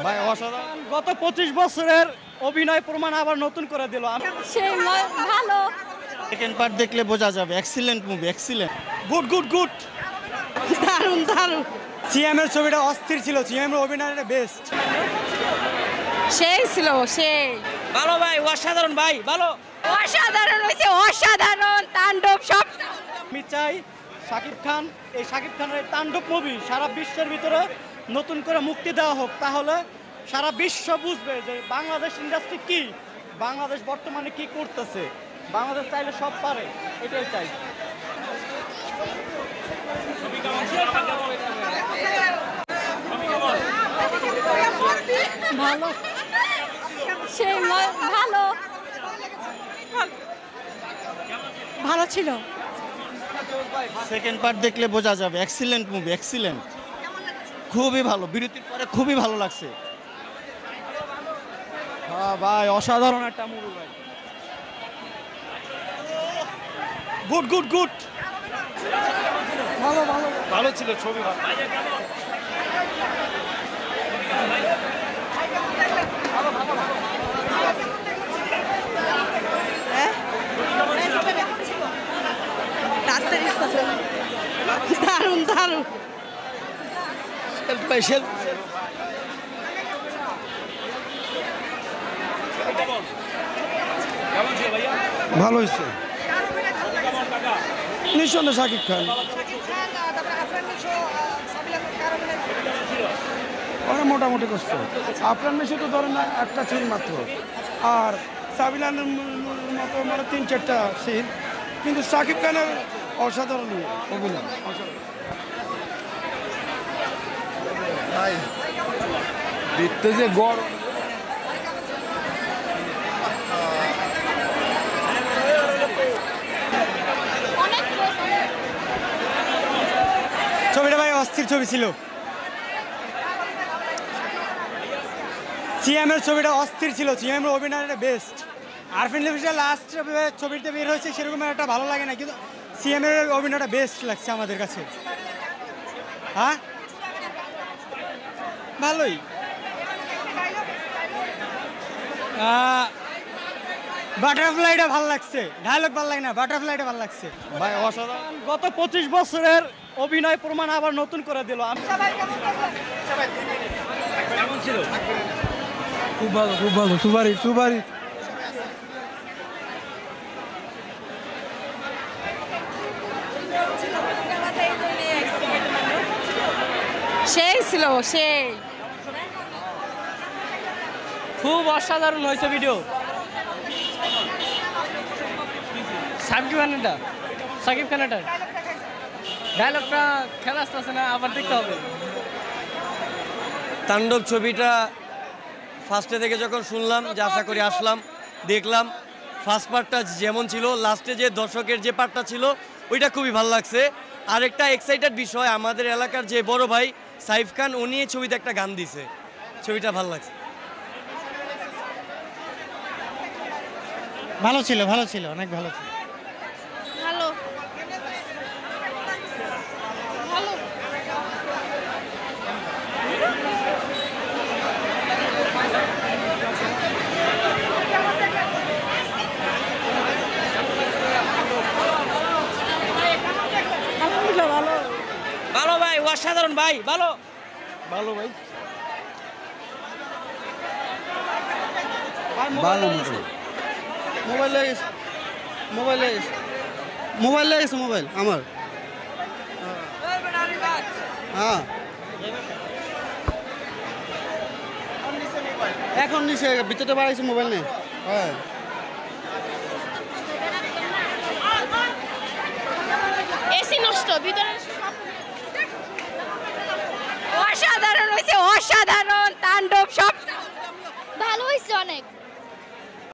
ভাই অসাধারণ, গত 25 বছরের অভিনয় প্রমাণ আবার নতুন করে দিল। সেই ভালো। সেকেন্ড পার্ট দেখলে বোঝা যাবে। Excellent movie, excellent, good good good, দারুণ দারুণ। সিএম এর ছবিটা অস্থির ছিল, সিএম এর অভিনয়টা বেস্ট, সেই ছিল সেই ভালো ভাই, অসাধারণ ভাই, ভালো অসাধারণ হয়েছে, অসাধারণ তাণ্ডব সব। আমি চাই শাকিব খান, এই শাকিব খানের তাণ্ডব মুভি সারা বিশ্বের ভিতরে নতুন করে মুক্তি দেওয়া হোক, তাহলে সারা বিশ্ব বুঝবে যে বাংলাদেশ ইন্ডাস্ট্রি কি, বাংলাদেশ বর্তমানে কি করতেছে। বাংলাদেশ চাইলে সব পারে, এটাই চাই। ভালো, সেই ভালো, ভালো ছিল। সেকেন্ড পার্ট দেখলে বোঝা যাবে। এক্সিলেন্ট মুভি, এক্সিলেন্ট, খুবই ভালো, বিরতির পরে খুবই ভালো লাগছে। হ্যাঁ ভাই, অসাধারণ একটা মুভি ভাই, গুড গুড গুড, ভালো ভালো ভালো ছিল, ছবি ভালো। দারুণ দারুণ। ভালো হয়েছে, নিঃসন্দেহে শাকিব খান। ওরা মোটামুটি করছে। আফরান নিশো তো ধরেন না একটা সিন মাত্র, আর সাবিলানের মতো মানে 3-4টা সিন, কিন্তু শাকিব খানের অসাধারণ অভিনয়। দেখতে যে গড়, ছবিটা ভাই অস্থির ছবি ছিল। সিএম এর ছবিটা অস্থির ছিল, সিএম এর অভিনয়টা বেস্ট। আরফিন লিভিসের লাস্ট ছবিটা বের হয়েছে, সেরকম একটা ভালো লাগে না, কিন্তু সিএম এর অভিনয়টা বেস্ট লাগছে আমাদের কাছে। হ্যাঁ ভালোই, বাটারফ্লাইটা ভালো লাগছে, ডায়লগ ভালো লাগে না, বাটারফ্লাইটা ভালো লাগছে ভাই, অসাধারণ। গত 25 বছরের অভিনয় প্রমাণ আবার নতুন করে দিল। খুব ভালো, খুব ভালো, সুপারি সুপারি। সেই ছিল সেই, খুব অসাধারণ হয়েছে ভিডিও। সাকিব খানেরটা ডায়লগটা খেলা আসতেছে না, আবার দেখতে হবে। তাণ্ডব ছবিটা ফার্স্টে থেকে যখন শুনলাম, যে আশা করি আসলাম, দেখলাম, ফার্স্ট পার্টটা যেমন ছিল, লাস্টে যে দর্শকের যে পার্টটা ছিল ওইটা খুবই ভালো লাগছে। আরেকটা এক্সাইটেড বিষয়, আমাদের এলাকার যে বড় ভাই সাইফ খান, উনি এই ছবিতে একটা গান দিছে, ছবিটা ভালো লাগছে। ভালো ছিল, ভালো ছিল, অনেক ভালো ছিল। ভালো ভালো। ভালো ভালো ভাই, অসাধারণ ভাই, ভালো ভালো ভাই, ভালো মোবাইল লেগেছে, মোবাইল লেগেছে, মোবাইল লেগেছে, মোবাইল আমার। হ্যাঁ এখন নিচে ভিতরে বাড়াইছে, মোবাইল নেই। হ্যাঁ এসি নষ্ট ভিতরে। অসাধারণ হয়েছে, অসাধারণ তাণ্ডব সব। ভালো হয়েছে অনেক।